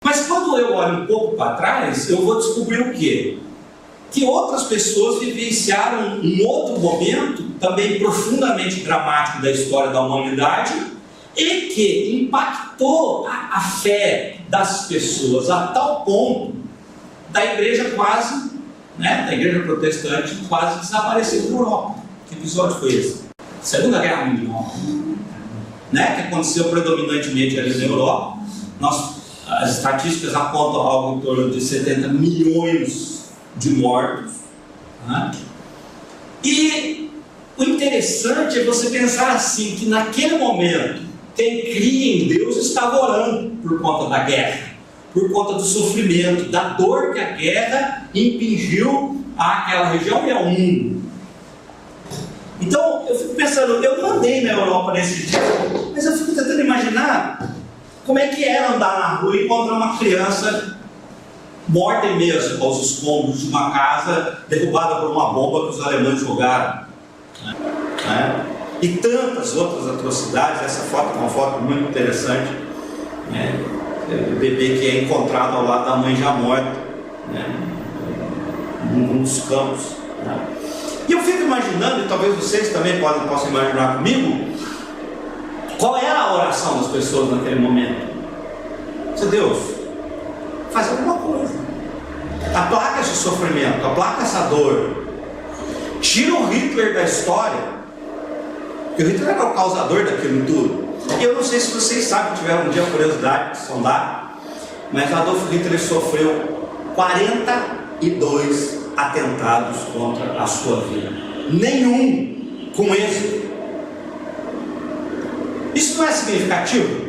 Mas quando eu olho um pouco para trás, eu vou descobrir o quê? Que outras pessoas vivenciaram um outro momento, também profundamente dramático da história da humanidade, e que impactou a fé das pessoas a tal ponto da igreja quase, da igreja protestante quase desaparecer da Europa. Que episódio foi esse? Segunda Guerra Mundial, que aconteceu predominantemente ali na Europa. As estatísticas apontam algo em torno de 70 milhões de mortos. E o interessante é você pensar assim, que naquele momento, quem cria em Deus estava orando por conta da guerra, por conta do sofrimento, da dor que a guerra impingiu àquela região e ao mundo. Então, eu fico pensando, eu não andei na Europa nesse dia, mas eu fico tentando imaginar como é que era andar na rua e encontrar uma criança morta em mesa aos escombros de uma casa derrubada por uma bomba que os alemães jogaram. E tantas outras atrocidades. Essa foto é uma foto muito interessante, o bebê que é encontrado ao lado da mãe já morta, num dos campos. E eu fico imaginando, e talvez vocês também possam imaginar comigo, qual era a oração das pessoas naquele momento. Deus, faz alguma coisa, aplaca esse sofrimento, aplaca essa dor, tira o Hitler da história, porque o Hitler era o causador daquilo tudo. E eu não sei se vocês sabem, tiveram um dia a curiosidade de sondar, mas Adolf Hitler sofreu 42 atentados contra a sua vida, nenhum com êxito. Isso não é significativo?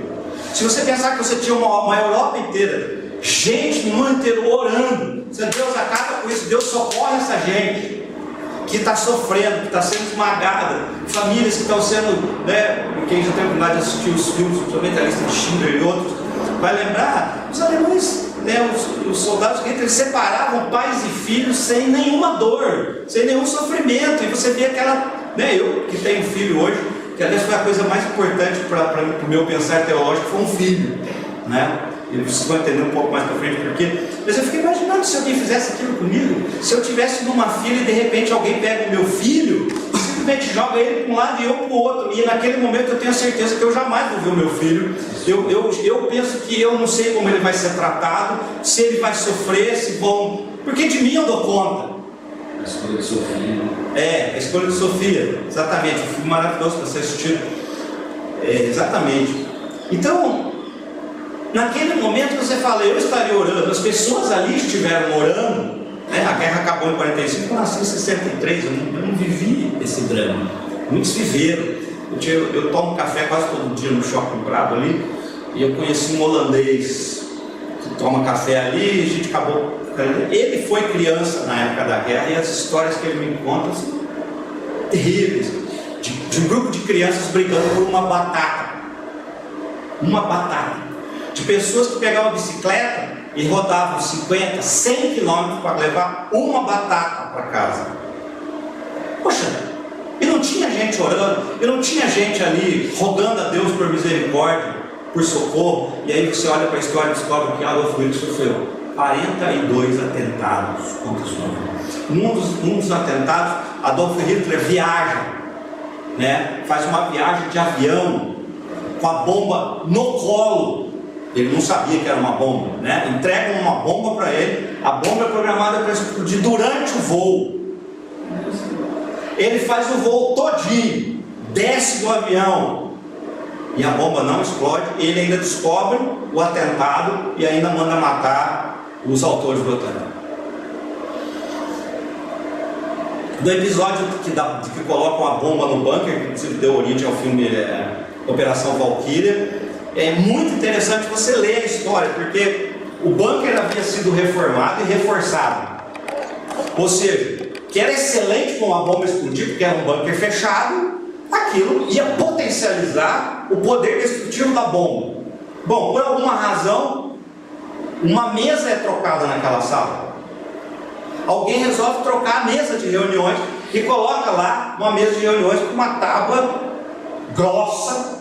Se você pensar que você tinha uma Europa inteira, gente no mundo inteiro orando, Deus acaba com isso, Deus socorre essa gente que está sofrendo, que está sendo esmagada, famílias que estão sendo, quem já tem a oportunidade de assistir os filmes, principalmente a lista de Schindler e outros, vai lembrar, os alemães, os soldados que eles separavam pais e filhos sem nenhuma dor, sem nenhum sofrimento, e você vê aquela, eu que tenho filho hoje, que aliás foi a coisa mais importante para o meu pensar teológico, foi um filho, e vocês vão entender um pouco mais para frente porque, mas eu fiquei imaginando se alguém fizesse aquilo comigo, se eu tivesse numa fila e de repente alguém pega o meu filho e simplesmente joga ele para um lado e eu para o outro, e naquele momento eu tenho a certeza que eu jamais vou ver o meu filho. Eu penso que eu não sei como ele vai ser tratado, se ele vai sofrer, porque de mim eu dou conta. A escolha de Sofia. A escolha de Sofia, exatamente, um filme maravilhoso para ser assistido. Exatamente. Então, naquele momento você fala, eu estaria orando, as pessoas ali estiveram orando, a guerra acabou em 45, eu nasci em 63, eu não vivi esse drama. Muitos viveram. Eu tomo café quase todo dia no Shopping Prado ali, e eu conheci um holandês que toma café ali, e a gente acabou. Ele foi criança na época da guerra, e as histórias que ele me conta são terríveis, de um grupo de crianças brigando por uma batata, de pessoas que pegavam a bicicleta e rodavam 50, 100 quilômetros para levar uma batata para casa. Poxa, e não tinha gente orando, e não tinha gente ali rogando a Deus por misericórdia, por socorro. E aí você olha para a história e descobre que Adolf Hitler sofreu 42 atentados contra a sua vida. Um dos atentados, Adolf Hitler viaja, faz uma viagem de avião com a bomba no colo. Ele não sabia que era uma bomba, Entregam uma bomba para ele, a bomba é programada para explodir durante o voo. Ele faz o voo todinho, desce do avião e a bomba não explode. Ele ainda descobre o atentado e ainda manda matar os autores do atentado. Do episódio que colocam a bomba no bunker, que inclusive deu origem ao filme Operação Valkyria, é muito interessante você ler a história, porque o bunker havia sido reformado e reforçado, ou seja, que era excelente com uma bomba explodir, porque era um bunker fechado, aquilo ia potencializar o poder destrutivo da bomba. Bom, por alguma razão, uma mesa é trocada naquela sala. Alguém resolve trocar a mesa de reuniões e coloca lá uma mesa de reuniões com uma tábua grossa,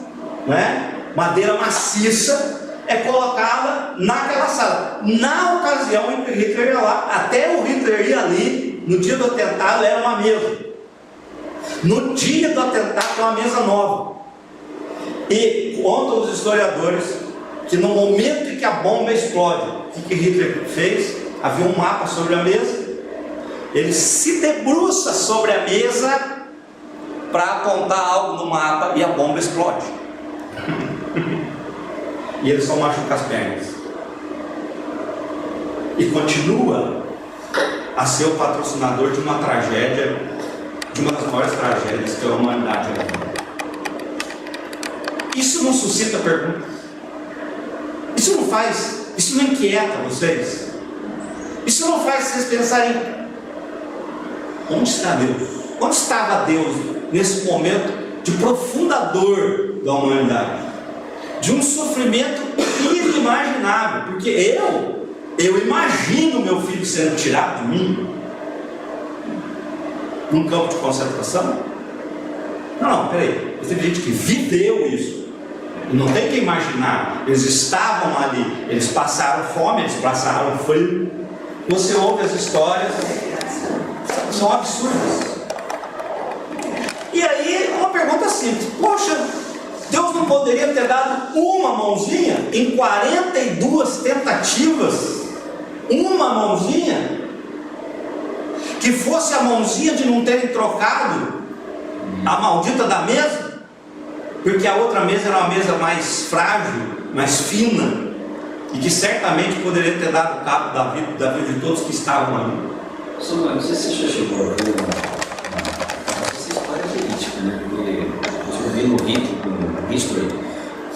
madeira maciça, é colocá-la naquela sala. Na ocasião em que Hitler ia lá, até o Hitler ir ali, no dia do atentado era uma mesa. No dia do atentado era uma mesa nova. E contam os historiadores que no momento em que a bomba explode, o que Hitler fez? Havia um mapa sobre a mesa. Ele se debruça sobre a mesa para apontar algo no mapa e a bomba explode. E ele só machuca as pernas. E continua a ser o patrocinador de uma tragédia, de uma das maiores tragédias que a humanidade já viu. Isso não suscita perguntas? Isso não inquieta vocês? Isso não faz vocês pensarem: onde está Deus? Onde estava Deus nesse momento de profunda dor da humanidade? De um sofrimento inimaginável, porque eu imagino meu filho sendo tirado de mim num campo de concentração. Não, peraí, tem gente que viveu isso, e não tem que imaginar. Eles estavam ali, eles passaram fome, eles passaram frio. Você ouve as histórias, são absurdas. E aí, uma pergunta simples: poxa, Deus não poderia ter dado uma mãozinha em 42 tentativas? Uma mãozinha? Que fosse a mãozinha de não terem trocado a maldita da mesa? Porque a outra mesa era uma mesa mais frágil, mais fina, e que certamente poderia ter dado cabo da vida de todos que estavam ali. Samuel, não sei se você já chegou a ver essa história política, né? Porque eu vi no History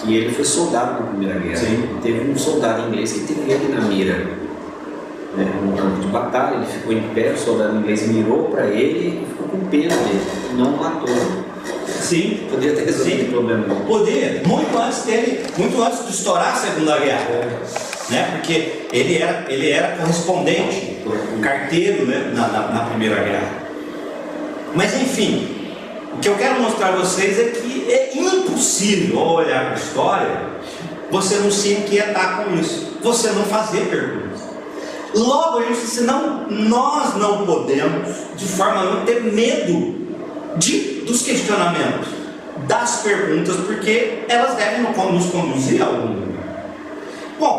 que ele foi soldado na Primeira Guerra. Sim. Teve um soldado inglês que teve ele na mira, né? No campo de batalha, ele ficou em pé, o soldado inglês mirou para ele e ficou com pena dele, não matou. Sim, poderia ter resolvido o problema. Poderia, muito antes de estourar a Segunda Guerra, né? Porque ele era correspondente, carteiro, né? na Primeira Guerra. Mas enfim, o que eu quero mostrar a vocês é que é impossível, ao olhar para a história, você não se inquietar com isso, você não fazer perguntas. Logo, senão nós não podemos, de forma alguma, ter medo dos questionamentos, das perguntas, porque elas devem nos conduzir a algum lugar.